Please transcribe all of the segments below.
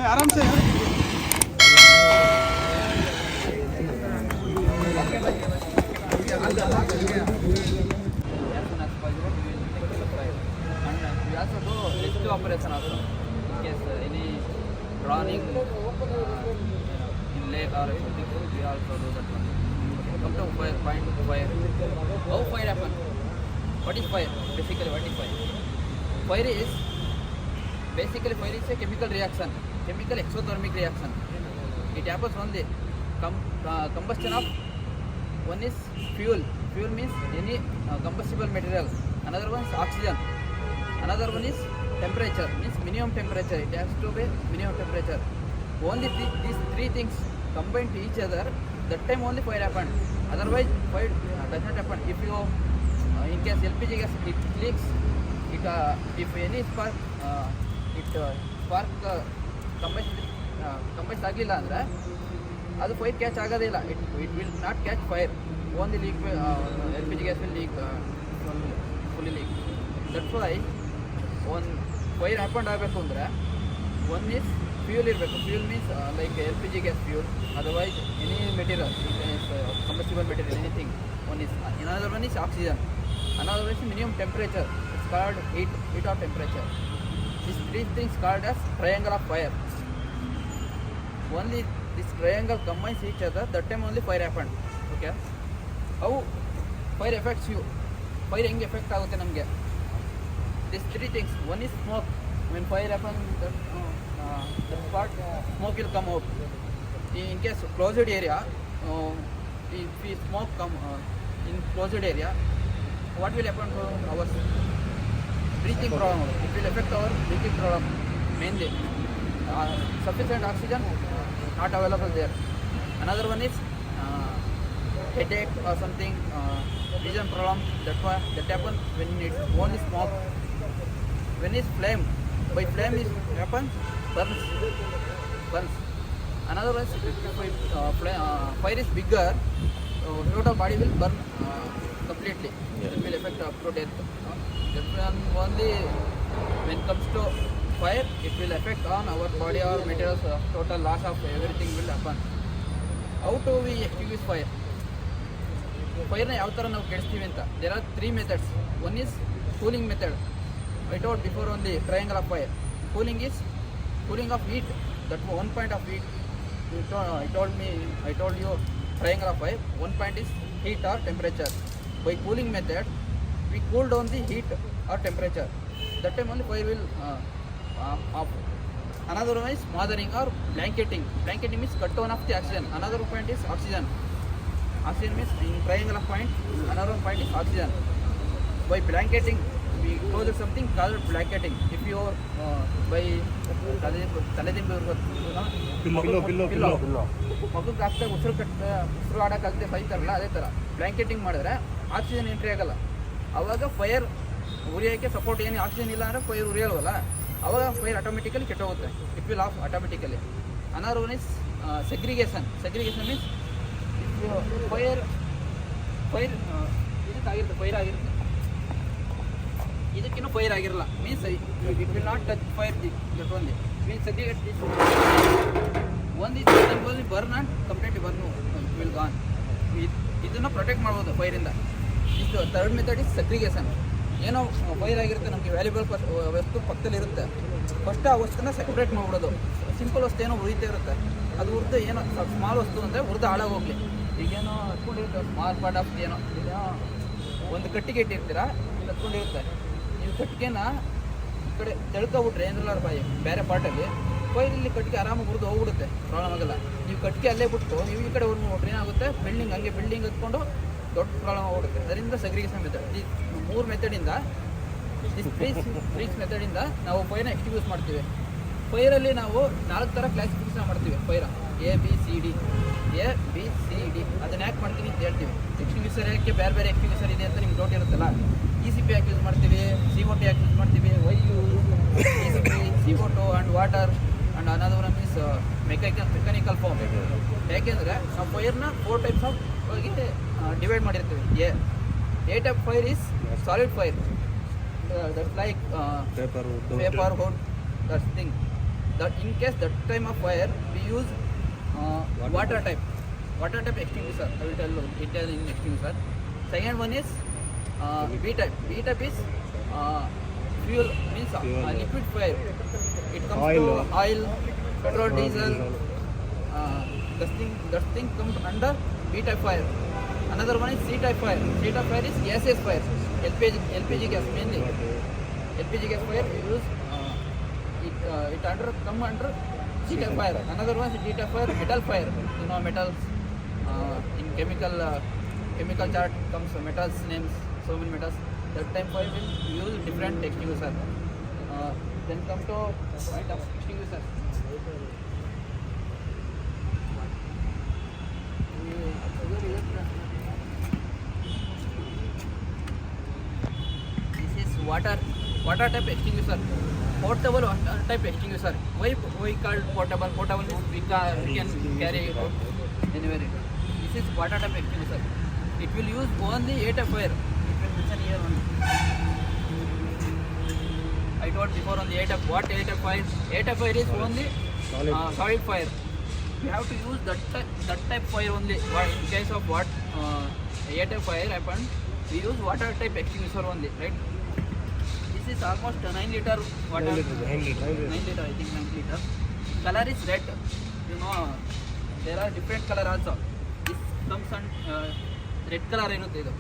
आराम से also do rescue operation also. In case any drowning in lake or something, we also do that one. Come to fire, find fire. How fire happen? What is fire? Basically, what is fire? Fire is basically a chemical reaction, chemical exothermic reaction. It happens on the combustion of one is fuel. Fuel means any combustible material. Another one is oxygen. Another one is temperature, means minimum temperature. It has to be minimum temperature. Only these three things combine to each other, that time only fire happen. Otherwise, fire does not happen. If you, in case LPG gas, it leaks, if any spark, spark combust ಆಗಲಿಲ್ಲ ಅಂದರೆ ಅದು fire catch ಆಗೋದಿಲ್ಲ. It will not catch fire. Only leak LPG gas will leak, fully leak. That's why ಒಂದು fire happened ಆಗಬೇಕು ಅಂದರೆ one is fuel ಇರಬೇಕು. Fuel means like LPG gas fuel, otherwise any material, combustible material, anything. One is another one is oxygen, another one is minimum temperature. It's called heat of temperature. These three things called as triangle of fire. Only this triangle combines each other, that time only fire happened. Okay, how fire affects you? Fire ಹೆಂಗೆ effect ಆಗುತ್ತೆ ನಮಗೆ? These three things. One is smoke. When fire happens, that part smoke will come out. In case closed area, if we smoke come in closed area, what will happen to our breathing problem? It will affect our breathing problem mainly. Sufficient oxygen not available there. Another one is headache or something, vision problem. That happen when it only smoke. When is flame, by flame is happen burns. Another one is fire is bigger, total body will burn completely. It will affect up to death. That one only when comes to fire, it will affect on our body or materials. Total loss of everything will happen. How do we extinguish fire? Fire na yav tara ನಾವು ಕೆಡಿಸ್ತೀವಿ ಅಂತ. There are three methods. One is cooling method. I told before on the triangle of fire. Cooling is cooling of heat. That one point of heat. I told you triangle of fire. One point is heat or temperature. By cooling method, we cool down the heat or temperature. That time only fire will off. Another one is smothering or blanketing. Blanketing means cut down of the oxygen. Another point is oxygen. Oxygen means in triangle of point. Another point is oxygen. By blanketing, we close something called blanketing. If you by ತಲೆದಿಂಬು pillow ಮಗುಗೆ ಹಾಕ್ತಾ ಉಸಿರು ಆಡೋಕ್ಕಾಗದೆ ಸಾಯ್ತಾರಲ್ಲ, ಅದೇ ಥರ ಬ್ಲ್ಯಾಂಕೆಟಿಂಗ್ ಮಾಡಿದ್ರೆ oxygen entry ಆಗಲ್ಲ. ಆವಾಗ fire ಉರಿಯೋಕ್ಕೆ ಸಪೋರ್ಟ್ ಏನು ಆಕ್ಸಿಜನ್ ಇಲ್ಲ ಅಂದರೆ ಫೈರ್ ಉರಿಯಲ್ವಲ್ಲ, ಆವಾಗ ಫೈರ್ ಆಟೋಮೆಟಿಕಲಿ ಕೆಟ್ಟೋಗುತ್ತೆ. It will off automatically. Another one is segregation. Segregation means fire ಇದಕ್ಕಾಗಿರುತ್ತೆ, ಫೈರ್ ಆಗಿರುತ್ತೆ, ಇದಕ್ಕಿನ್ನೂ ಫೈರ್ ಆಗಿರಲ್ಲ. Means it will not touch fire that only means segregate ಒಂದು burn and completely burn it will gone. ಇದನ್ನು protect ಮಾಡ್ಬೋದು ಫೈರಿಂದ. ಇಷ್ಟು third method is segregation. ಏನೋ ಫೈರ್ ಆಗಿರುತ್ತೆ, ನಮಗೆ ವ್ಯಾಲ್ಯೂಬಲ್ ವಸ್ತು ಪಕ್ಕದಲ್ಲಿರುತ್ತೆ, ಫಸ್ಟ್ ಆ ವಸ್ತುನ ಸೆಪ್ರೇಟ್ ಮಾಡಿಬಿಡೋದು. ಸಿಂಪಲ್ ವಸ್ತು ಏನೋ ಉರಿತಾ ಇರುತ್ತೆ, ಅದು ಉರಿದು ಏನೋ ಸ್ಮಾಲ್ ವಸ್ತು ಅಂದರೆ ಉರಿದು ಹಾಳಾಗೋಗ್ಲಿ. ಈಗೇನೋ ಹತ್ಕೊಂಡಿರುತ್ತೆ ಸ್ಮಾಲ್ ಪಾರ್ಟ್ ಆಫ್ ಏನೋ ಒಂದು ಕಟ್ಟಿಗೆ ಇಟ್ಟಿರ್ತೀರಾ, ಇಲ್ಲಿ ಹತ್ಕೊಂಡಿರುತ್ತೆ. ನೀವು ಕಟ್ಟಿಗೆನ ಈ ಕಡೆ ತೆಳ್ಕೊಬಿಟ್ರೆ ಏನಿಲ್ಲ ಬಾಯಿ ಬೇರೆ ಪಾರ್ಟಲ್ಲಿ, ಫೈರ್ ಇಲ್ಲಿ ಕಟ್ಟಿಗೆ ಆರಾಮಾಗಿ ಉರಿದು ಹೋಗ್ಬಿಡುತ್ತೆ, ಪ್ರಾಬ್ಲಮ್ ಆಗಲ್ಲ. ನೀವು ಕಟ್ಟಿಗೆ ಅಲ್ಲೇ ಬಿಟ್ಟು ನೀವು ಈ ಕಡೆ ನೋಡ್ರಿ ಏನಾಗುತ್ತೆ, ಬಿಲ್ಡಿಂಗ್ ಹಂಗೆ ಬಿಲ್ಡಿಂಗ್ ಹತ್ಕೊಂಡು ದೊಡ್ಡ ಪ್ರಾಬ್ಲಮ್ ಆಗ್ಬಿಡುತ್ತೆ. ಅದರಿಂದ ಸೆಗ್ರಿಗೇಷನ್ ಮೆಥಡ್, ಈ ಮೂರು ಮೆಥಡಿಂದ, ಬ್ರೀಚ್ ಮೆಥಡಿಂದ ನಾವು ಫೈರ್ನ ಎಕ್ಸ್ಟಿಂಗ್ವಿಷ್ ಮಾಡ್ತೀವಿ. ಫೈರಲ್ಲಿ ನಾವು 4 ಥರ ಕ್ಲಾಸಿಫಿಕೇಷನ್ ಮಾಡ್ತೀವಿ. ಫೈರ ABCD. ಅದನ್ನು ಯಾಕೆ ಮಾಡ್ತೀವಿ ಅಂತ ಹೇಳ್ತೀವಿ. ಎಕ್ಸ್ಟಿಂಗ್ವಿಷರ್ ಯಾಕೆ ಬೇರೆ ಬೇರೆ ಎಕ್ಸ್ಟಿಂಗ್ವಿಷರ್ ಇದೆ ಅಂತ ನಿಮ್ಗೆ ಡೌಟ್ ಇರುತ್ತಲ್ಲ. ECP ಯಾಕೆ ಯೂಸ್ ಮಾಡ್ತೀವಿ, CO2 ಯಾಕೆ ಯೂಸ್ ಮಾಡ್ತೀವಿ, ECP, CO2 and water and another one means mechanical form. ಯಾಕೆಂದರೆ ನಾವು ಫೈರ್ನ 4 ಟೈಪ್ಸ್ ಆಫ್ ಡಿವೈಡ್ ಮಾಡಿರ್ತೀವಿ. A type fire is solid fire. that's like Paper wood. paper wood, that thing. That in case that time of fire, we use water type. Water type extinguisher. I will tell you detail in extinguisher. Second one is B type. B type is fuel, means Fuel. liquid fire. It comes Oil. to oil, petrol, Petrol, diesel. diesel. That thing comes under B type fire. Another one is C type fire. C type fire is gaseous fire. LPG gas mainly. LPG gas fire we use it come under C type fire. Another one is D type fire, metal fire. You know metals in chemical chart comes metals names, so many metals. That time fire will use different extinguisher. Then come to point of extinguisher. This is water type extinguisher, portable water type extinguisher. Why we called portable? Portable means we can carry it out anywhere. This is water type extinguisher. It will use only 8 fire. It will mention here only. I told before on the 8 what 8 fire. 8 fire is only solid fire. We have to use that type fire only. In case of what 8 fire happened, we use water type extinguisher only, right? This is almost 9 liter water. 9 liter. 9 liter, I think 9 liter. Color is red. You know, there are different color also. This comes on red color ಇರುತ್ತೆ ಇದು.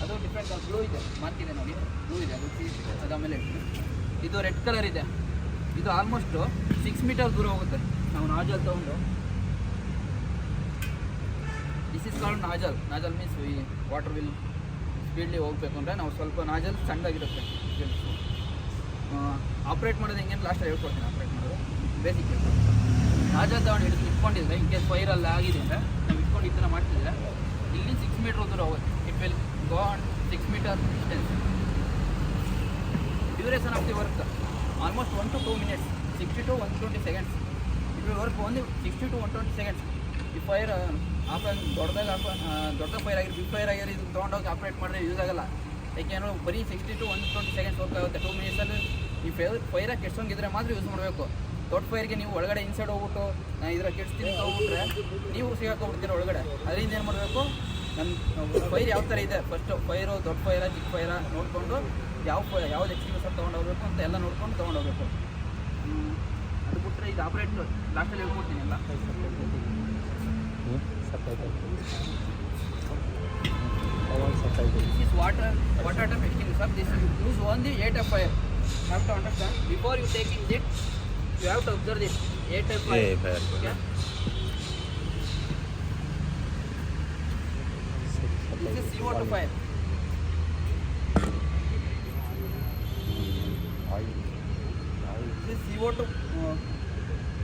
ಅದು different blue ಇದೆ, mark ಇದೆ ನೋಡಿ, blue ಇದೆ, ಅದು ಆಮೇಲೆ ಇದು ರೆಡ್ ಕಲರ್ ಇದೆ. ಇದು ಆಲ್ಮೋಸ್ಟ್ 6 ಮೀಟರ್ ದೂರ ಹೋಗುತ್ತೆ. ನಾವು ನಾಜಲ್ ತಗೊಂಡು, this is called nozzle. Nozzle means water will speedily ಹೋಗ್ಬೇಕು ಅಂದರೆ ನಾವು ಸ್ವಲ್ಪ ನಾಜಲ್ ಸಣ್ಣದಾಗಿರುತ್ತೆ. ಆಪ್ರೇಟ್ ಮಾಡೋದು ಹೆಂಗೆ ಲಾಸ್ಟಲ್ಲಿ ಹೇಳ್ಕೊಡ್ತೀನಿ. ಆಪ್ರೇಟ್ ಮಾಡೋದು ಬೇಸಿಕ್ ನಾಜಲ್ ತಗೊಂಡು ಇಟ್ಕೊಂಡಿದ್ರೆ ಇನ್ ಕೇಸ್ ಫೈರಲ್ಲಿ ಆಗಿದೆ ಅಂದರೆ ನಾವು ಇಟ್ಕೊಂಡು ಈ ಥರ ಮಾಡ್ತಿದ್ರೆ ಇಲ್ಲಿ 6 ಮೀಟರ್ ದೂರ ಹೋಗುತ್ತೆ. It will go on 6 meter distance. Duration of the work almost 1 to 2 minutes, 60 to 120 seconds. It will work only 60 to 120 seconds. ಈ ಫೈರ್ ದೊಡ್ಡ ಫೈರ್ ಆಗಿರೋ ಬಿಗ್ ಫೈರ್ ಆಗಿರೋ ಇದು ತೊಗೊಂಡೋಗಿ ಆಪ್ರೇಟ್ ಮಾಡಿದ್ರೆ ಯೂಸ್ ಆಗಲ್ಲ. ಯಾಕೆಂದ್ರೆ ಬರೀ 60 to 120 seconds ಹೋಗ್ತಾಗುತ್ತೆ. 2 minutesಲ್ಲಿ ಈ ಫೈರ ಕೆಡ್ಸೋಂಗಿದ್ರೆ ಮಾತ್ರ ಯೂಸ್ ಮಾಡಬೇಕು. ದೊಡ್ಡ ಫೈರ್ಗೆ ನೀವು ಒಳಗಡೆ ಇನ್ಸೈಡ್ ಹೋಗ್ಬಿಟ್ಟು ನಾನು ಇದರ ಕೆಡ್ಸ್ತೀನಿ ಹೋಗ್ಬಿಟ್ರೆ ನೀವು ಸಿಗಾಕೊಂಡ್ಬಿಡ್ತೀರ ಒಳಗಡೆ. ಅದರಿಂದ ಏನು ಮಾಡಬೇಕು, ನಮ್ಮ ಫೈರ್ ಯಾವ ಥರ ಇದೆ ಫಸ್ಟು ಫೈರು ದೊಡ್ಡ ಫೈರ ಚಿಕ್ಕ ಫೈರ ನೋಡಿಕೊಂಡು ಯಾವ್ದು ಎಕ್ಸ್ಟಿಂಗ್ವಿಷರ್ ತೊಗೊಂಡೋಗ್ಬೇಕು ಅಂತ ಎಲ್ಲ ನೋಡ್ಕೊಂಡು ತೊಗೊಂಡೋಗ್ಬೇಕು. ಅದು ಬಿಟ್ಟರೆ ಇದು ಆಪ್ರೇಟ್ ಲಾಸ್ಟಲ್ಲಿ ಹೇಳ್ಕೊಡ್ತೀನಿ ಎಲ್ಲ. This is water type extinguisher. This is use only 8 fire. You have to understand. Before you taking it, you have to observe this 8 fire. Okay. This is CO2 fire. This is CO2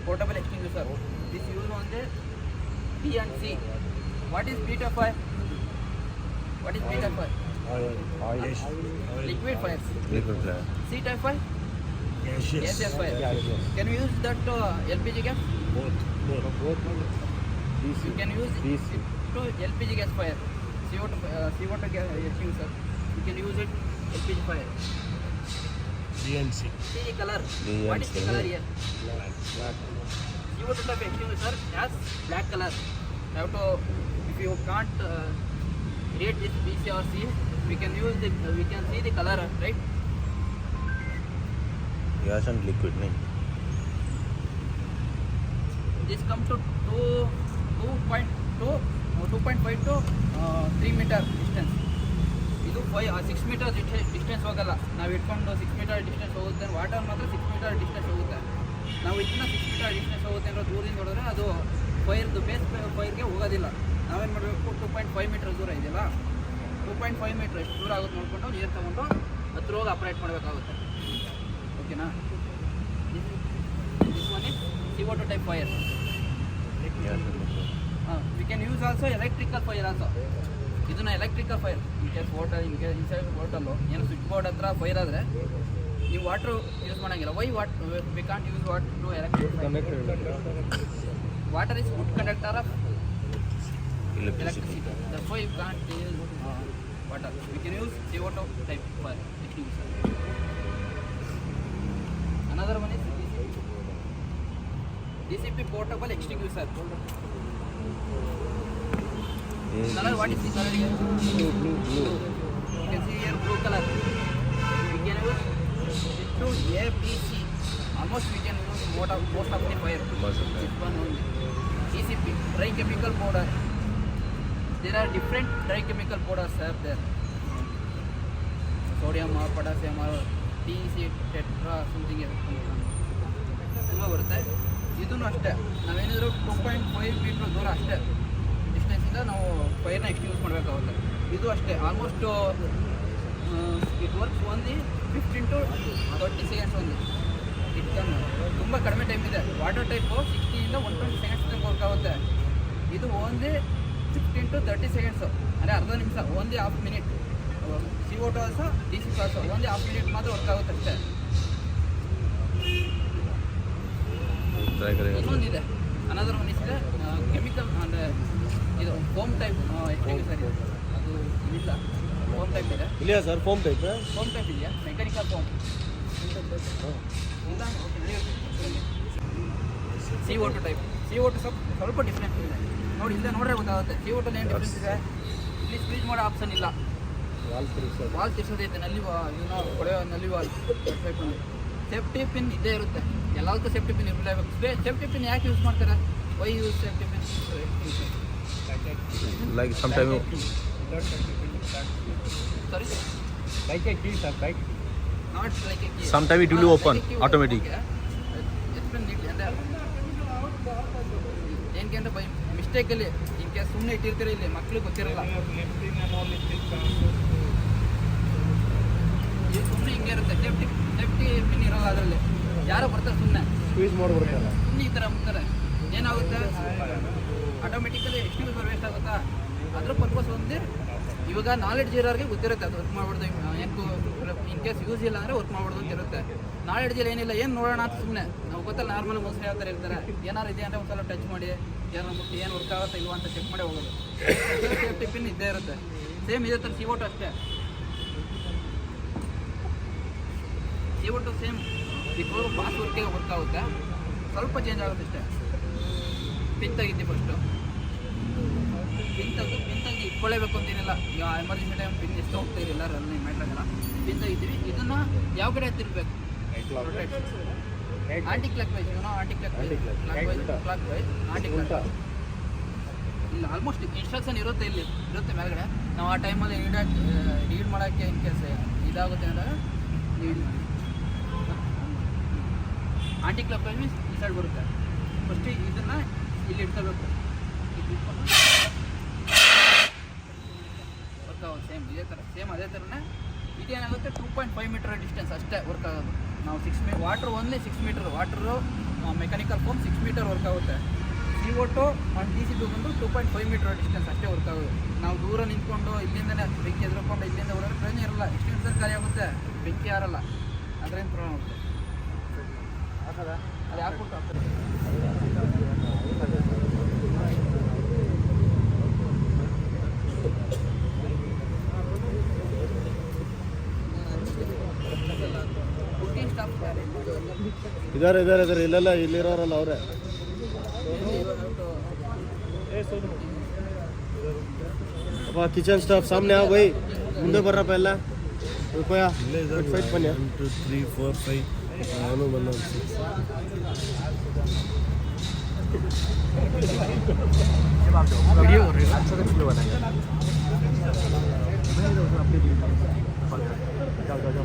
portable extinguisher. This use on the B and C. What is B type fire? What is B type fire? Oil. Liquid fire. Liquid fire. C type fire? Gaseous fire. Yes. Can you use that LPG gas? Both. You can use DC. it to LPG gas fire. CO2 gas extinguisher. You can use it LPG fire. DNC. See the color. DNC. What is the color here? Black. CO2 type extinguisher has black color. You have to, if you can't read this BC or C, we can see the color, right? Gas and liquid, nahi? This comes to 2.5 to 3 meter distance. ಇದು 6 meter distance ಹೋಗಲ್ಲ. ನಾವು ಇಟ್ಕೊಂಡು 6 meter distance ಹೋಗುತ್ತೆ. Water ಮಾತ್ರ 6 meter distance ಹೋಗುತ್ತೆ. ನಾವು ಇದನ್ನ 6 meter distance ಹೋಗುತ್ತೆ ಅಂದರೆ ದೂರದಿಂದ ನೋಡಿದ್ರೆ ಅದು ಫೈರ್ದು ಬೇಸ್ ಫೈರ್ಗೆ ಹೋಗೋದಿಲ್ಲ. ನಾವೇನು ಮಾಡಬೇಕು, 2.5 ಮೀಟರ್ ದೂರ ಇದೆಯಲ್ಲ, 2.5 ಮೀಟರ್ ಎಷ್ಟು ದೂರ ಆಗುತ್ತೆ ನೋಡಿಕೊಂಡು ನೀರು ತೊಗೊಂಡು ಹತ್ರ ಹೋಗಿ ಆಪ್ರೇಟ್ ಮಾಡಬೇಕಾಗುತ್ತೆ. ಓಕೆನಾ? This one is CO2 type fire. We can use also electrical fire also. ಇದನ್ನ electrical fire. In case water inside hotel ಏನು ಸ್ವಿಚ್ ಬೋರ್ಡ್ ಹತ್ರ ಫೈರ್ ಆದರೆ ನೀವು ವಾಟ್ರು ಯೂಸ್ ಮಾಡೋಂಗಿಲ್ಲ. Why we can't use water to electric fire? Water is good conductor of electricity. That's why you can't use water. We can use CO2 type fire extinguisher. DCP portable extinguisher. Color, what is the color here? Blue. You can see here blue color. We can use to ABC. Almost we can use most of the fire. This one only. DCP, dry chemical powder. There are different dry chemical powders there. Sodium or potassium or TEC, tetra, something else. ತುಂಬ ಬರುತ್ತೆ. ಇದೂ ಅಷ್ಟೇ, ನಾವೇನಿದ್ರು 2.5 metre ದೂರ ಅಷ್ಟೇ ಡಿಸ್ಟೆನ್ಸಿಂದ ನಾವು ಫೈರ್ನ ಎಕ್ಸ್ಟಿಂಗ್ವಿಷ್ ಮಾಡಬೇಕಾಗುತ್ತೆ. ಇದು ಅಷ್ಟೇ almost it works only 15 to 30 seconds only. It come ತುಂಬ ಕಡಿಮೆ ಟೈಮ್ ಇದೆ. ವಾಟರ್ ಟೈಪು 60 to 120 seconds ತನಕ ವರ್ಕ್ ಆಗುತ್ತೆ. ಇದು ಓನ್ಲಿ 15 to 30 seconds, ಅಂದರೆ ಅರ್ಧ ನಿಮಿಷ, only half minute. CO2 also DCP also only half minute ಮಾತ್ರ ವರ್ಕ್ ಆಗುತ್ತೆ ಅಷ್ಟೇ. ಇನ್ನೊಂದಿದೆ, ಅನದರ್ ಒನ್ ಇಸ್ ಕೆಮಿಕಲ್, ಅಂದರೆ ಇದು ಫೋಮ್ ಟೈಪ್ ಎಕ್ಸ್ಟಿಂಗ್ವಿಷರ್ ಇದೆ. ಅದು ಇಲ್ಲ, ಫೋಮ್ ಟೈಪ್ ಇದೆ. ಇಲ್ಲ ಸರ್, ಫೋಮ್ ಟೈಪ್ ಇದೆಯಾ? ಮೆಕ್ಯಾನಿಕಲ್ ಫೋಮ್ ಇಲ್ಲ. CO2 type. CO2 ಸ್ವಲ್ಪ ಡಿಫ್ರೆನ್ಸ್ ಇದೆ ನೋಡಿ, ಇಲ್ಲೇ ನೋಡ್ರೆ ಗೊತ್ತಾಗುತ್ತೆ. CO2 ಏನು ಡಿಫ್ರೆನ್ಸ್ ಇದೆ. ಇಲ್ಲಿ ಸ್ಕ್ರೀಜ್ ಮಾಡೋ ಆಪ್ಷನ್ ಇಲ್ಲ, ವಾಲ್ ತಿರ್ಸೋದೈತೆ. ನಲ್ಲಿ ಕೊಳೆಯೋ ನಲ್ಲಿ ವಾಲ್ ಟೈಪಲ್ಲಿ ಸೇಫ್ಟಿ ಪಿನ್ ಇದ್ದೇ ಇರುತ್ತೆ. ಎಲ್ಲದಕ್ಕೂ ಸೇಫ್ಟಿ ಪಿನ್ ಇರಲೇಬೇಕು. ಸೇಫ್ಟಿ ಪಿನ್ ಯಾಕೆ ಯೂಸ್ ಮಾಡ್ತಾರೆ? Why use safety pin? like sometime sorry, like a key, sir, like not like a key. sometime it will open automatic. ಏನಕ್ಕೆ ಅಂದರೆ ಬೈ ಮಿಸ್ಟೇಕಲ್ಲಿ ಇನ್ ಕೇಸ್ ಸುಮ್ಮನೆ ಇಟ್ಟಿರ್ತೀರಿ, ಇಲ್ಲಿ ಮಕ್ಳಿಗೆ ಗೊತ್ತಿರಲ್ಲ. ಇದು ಸುಮ್ಮನೆ ಹಿಂಗೆ ಇರುತ್ತೆ. ಸೇಫ್ಟಿ ಪಿನ್ ಇರಲ್ಲ ಅದರಲ್ಲಿ. ಯಾರೋ ಬರ್ತಾರೆ ಸುಮ್ಮನೆ squeeze ಮಾಡ್ಬಿಡ್ತಾರಲ್ಲ. ಸುಮ್ಮನೆ ಈ ಥರ ಮುಗ್ತಾರೆ. ಏನಾಗುತ್ತೆ, ಆಟೋಮೆಟಿಕಲಿ ಎಕ್ಸ್ಟಿಂಗ್ವಿಷರ್ ವೇಸ್ಟ್ ಆಗುತ್ತಾ? ಅದ್ರ ಪರ್ಪಸ್ ಒಂದೇ. ಇವಾಗ ನಾಲೆಡ್ಜ್ ಇರೋರಿಗೆ ಗೊತ್ತಿರುತ್ತೆ ಅದು ವರ್ಕ್ ಮಾಡ್ಬಿಡ್ದು. ಏನು ಇನ್ ಕೇಸ್ ಯೂಸ್ ಇಲ್ಲ ಅಂದರೆ ವರ್ಕ್ ಮಾಡ್ಬಿಡ್ದು ಅಂತ ಇರುತ್ತೆ. ನಾಲೆಡ್ಜಲ್ಲಿ ಏನಿಲ್ಲ, ಏನು ನೋಡೋಣ ಅಂತ ಸುಮ್ಮನೆ ನಾವು ಗೊತ್ತಲ್ಲ. ನಾರ್ಮಲ್ ಮೋಸ್ಟ್ಲಿ ಯಾವ ಥರ ಇರ್ತಾರೆ, ಏನಾರು ಇದೆ ಅಂದರೆ ಒಂದು ಸಲ ಟಚ್ ಮಾಡಿ ಏನಾರು ಮುಟ್ಟಿ ಏನು ವರ್ಕ್ ಆಗುತ್ತಾ ಇಲ್ವಾ ಅಂತ ಚೆಕ್ ಮಾಡಿ ಹೋಗೋದು. ಸೇಫ್ಟಿ ಪಿನ್ ಇದ್ದೇ ಇರುತ್ತೆ. ಸೇಮ್ ಇದೇ ಥರ CO2 ಅಷ್ಟೇ. CO2 ಸೇಮ್ ಇಬ್ಬರು ಫಾಸ್ಟ್ ವರ್ಕ್ ಆಗುತ್ತೆ, ಸ್ವಲ್ಪ ಚೇಂಜ್ ಆಗುತ್ತೆ ಅಷ್ಟೇ. ಪಿನ್ ತೆಗಿತೀವಿ ಫಸ್ಟು. ಪಿನ್ ತೆಗೆದು ಇಟ್ಕೊಳ್ಳೇಬೇಕು ಅಂತೇನಿಲ್ಲ. ಈಗ ಎಮರ್ಜೆನ್ಸಿ ಟೈಮ್ ಪಿನ್ ಎಷ್ಟು ಹೋಗ್ತಾಯಿರಲಿಲ್ಲ, ರನ್ ಮ್ಯಾಟ್ರಾಗಲ್ಲ. ಪಿನ್ ತೆಗಿತೀವಿ. ಇದನ್ನು ಯಾವ ಕಡೆ ತಿರ್ಬೇಕು? Anticlockwise. Anticlockwise ಇಲ್ಲ, ಆಲ್ಮೋಸ್ಟ್ ಇನ್ಸ್ಟ್ರಕ್ಷನ್ ಇರುತ್ತೆ, ಇಲ್ಲಿ ಇರುತ್ತೆ ಮೇಲ್ಗಡೆ. ನಾವು ಆ ಟೈಮಲ್ಲಿ ರೀಡ್ ಮಾಡೋಕ್ಕೆ ಇನ್ ಕೇಸ್ ಇದಾಗುತ್ತೆ ಅಂದರೆ ಆಂಟಿ ಕ್ಲಾಕ್ ವೈಸ್ ಮೀನ್ಸ್ ಈ ಸೈಡ್ ಬರುತ್ತೆ. ಫಸ್ಟ್ ಇದನ್ನು ಇಲ್ಲಿ ಇಟ್ಕೋಬೇಕು. ವರ್ಕ್ ಆಗೋದು ಸೇಮ್ ಇದೇ ಥರ, ಅದೇ ಥರನೇ. ಇದೇನಾಗುತ್ತೆ 2.5 ಮೀಟರ್ ಡಿಸ್ಟೆನ್ಸ್ ಅಷ್ಟೇ ವರ್ಕ್ ಆಗೋದು. ನಾವು 6 meter water only 6 meter water mechanical foam 6 meter work ಆಗುತ್ತೆ. CO2 ಆನ್ DCP ಬಂದು 2.5 ಮೀಟರ್ ಡಿಸ್ಟೆನ್ಸ್ ಅಷ್ಟೇ ವರ್ಕ್ ಆಗೋದು. ನಾವು ದೂರ ನಿಂತ್ಕೊಂಡು ಇಲ್ಲಿಂದನೇ ಬೆಂಕಿ ಎದ್ರಕೊಂಡು ಇಲ್ಲಿಂದ ಹೊರಗಡೆ ಪ್ರಯೋಜನ ಇರಲ್ಲ. ಎಕ್ಸ್ಟೆನ್ಸರ್ ಖಾಲಿ ಆಗುತ್ತೆ, ಬೆಂಕಿ ಆರಲ್ಲ. ಅದರಿಂದ ಪ್ರಾಬ್ಲಮ್ ಆಗುತ್ತೆ. ಅದು ಹಾಕ್ಬಿಟ್ಟು ಇದಾರೆ ಇಲ್ಲೆಲ್ಲ ಇಲ್ಲಿರೋರಲ್ಲ ಅವರೇ. ಅಪ್ಪ ಕಿಚನ್ ಸ್ಟಾಫ್ ಸಾಮ್ನೆ ಆ ಬೈ, ಮುಂದೆ ಬರ್ರಪ್ಪ ಎಲ್ಲ. ರೂಪಾಯ 5 ಬನ್ನಿ. 1 2 3 4 5 ಅವನು ಬಂದ. वीडियो अच्छा से वीडियो बनाएंगे. जाओ.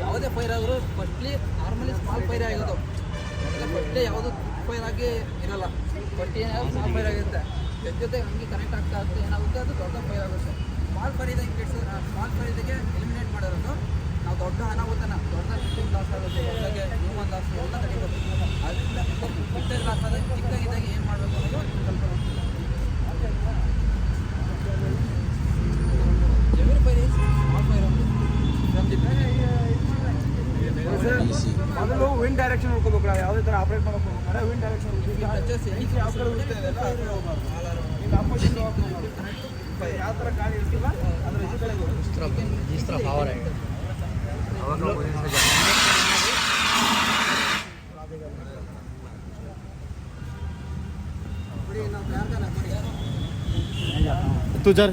ಯಾವುದೇ ಫೈರ್ ಆದರೂ ಫಸ್ಟ್ಲಿ ನಾರ್ಮಲಿ ಸ್ಮಾಲ್ ಫೈರ್ ಆಗೋದು. ಫಸ್ಟ್ಲಿ ಯಾವುದು ಫೈರ್ ಆಗಿ ಇರೋಲ್ಲ. ಫಸ್ಟ್ ಏನಾದ್ರು ಸ್ಮಾಲ್ ಫೈರ್ ಆಗಿರುತ್ತೆ, ಜೊತೆ ಹಂಗೆ ಕನೆಕ್ಟ್ ಆಗ್ತಾ ಏನಾಗುತ್ತೆ, ಅದು ದೊಡ್ಡ ಫೈರ್ ಆಗುತ್ತೆ. ಸ್ಮಾಲ್ ಫೈರ್ ಇದ್ದಾಗ ಸ್ಮಾಲ್ ಫೈರ್ ಇದ್ದಾಗೆ ಎಲಿಮಿನೇಟ್ ಮಾಡಿರೋದು ನಾವು ದೊಡ್ಡ ಅನಾಹುತನ, ದೊಡ್ಡ ಫಿಫ್ಟೀನ್ ಲಾಸ್ ಆಗುತ್ತೆ, ದೊಡ್ಡಗೆ ಹ್ಯೂಮನ್ ಲಾಸ್ ಎಲ್ಲ ತಡಿಬೇಕು. ಅದರಿಂದ ಚಿಕ್ಕದಾಗಿ ಲಾಸ್ ಆದರೆ ಚಿಕ್ಕದಾಗಿದ್ದಾಗ ಏನು ಮಾಡಬೇಕು ಅನ್ನೋದು ಸ್ವಲ್ಪ every fire is small fire ಅಂತ ಮೊದಲು ವಿಂಡ್ ಡೈರೆಕ್ಷನ್ ನೋಡ್ಕೋಬೇಕು. ನಾವು ಯಾವುದೇ ಥರ ಆಪ್ರೇಟ್ ಮಾಡೋಕೆ ವಿಂಡ್ ಡೈರೆಕ್ಷನ್ ಟಚಸ್ ಯಾವ ಕಡೆ ಯಾವ ಥರ ಗಾಳಿ ಇರ್ತಿಲ್ಲ ಅದ್ರ ಹೆಚ್ಚು ಕಡೆ जिस तरह पावर है तू चल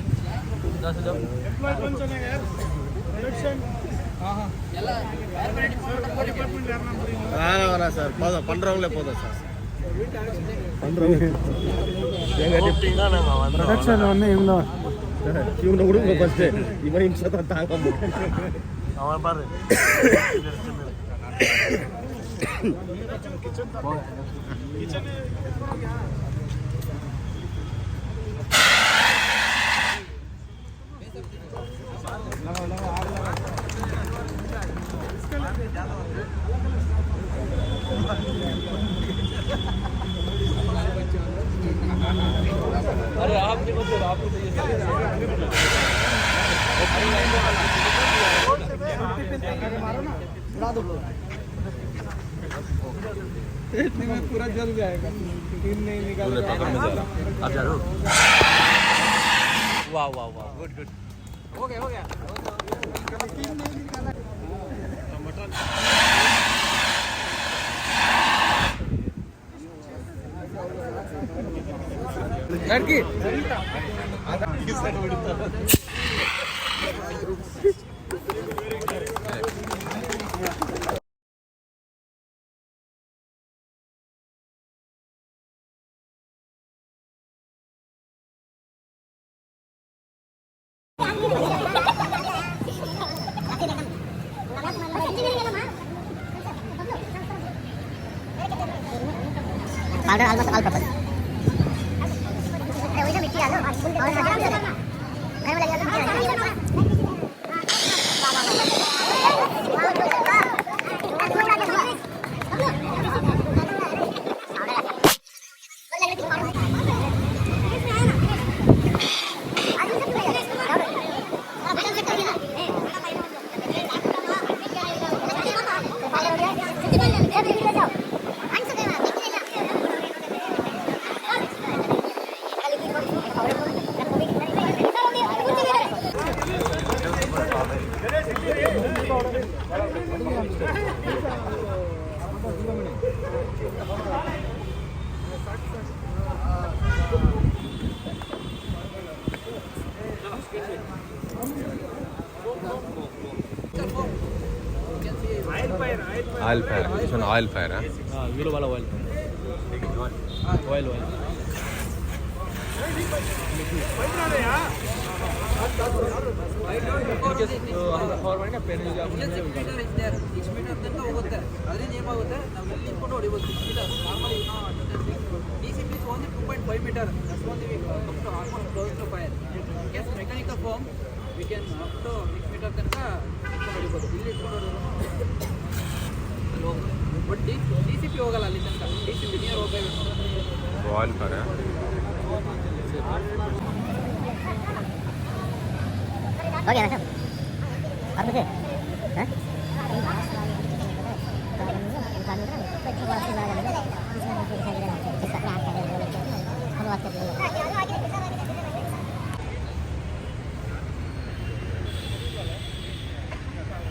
வேணாம் சார் போதும் பண்ணுறவங்களே போதும் சார் ಪ್ರೊಡಕ್ಷನ್ ಒನ್ನೇ ಇವನು இவனை விடுங்க ஃபஸ்ட்டு இவன் நிமிஷம் தான் தாங்க முடியும் அவன் பாரு अरे आप नहीं मतलब आपको तो इतने में पूरा जल जाएगा टीम नहीं निकाल आप जा रहे हो वाह वाह वाह गुड गुड हो गया लड़की powder almost all purpose. अरे वही ना मिट्टी डालो और हजाम से घर में लगा दो मिट्टी oil fire this one oil fire है वीलो वाला ऑयल ऑयल ऑयल ತನಕ ಹೋಗುತ್ತೆ ಅದರಿಂದ ಏನಾಗುತ್ತೆ ನಾವು ಇಲ್ಲಿ ಇಟ್ಕೊಂಡು ಹೊಡಿಬೋದು 6 meter normally DCP is only 2.5 meter that's only we come to almost close to fire yes mechanical form we can up to 6 meter ತನಕ ಇಟ್ಕೊಂಡು ಹೊಡಿಬೋದು ಇಲ್ಲಿ ಇಟ್ಕೊಂಡು ಹೊಡಿಬೋದು ಬಟ್ DCP ಹೋಗಲ್ಲ ಅಲ್ಲಿ ತನಕ DCP ನಿಯರ್ ಹೋಗಬೇಕು ऑयल फायर है हो गया ना सब और मुझे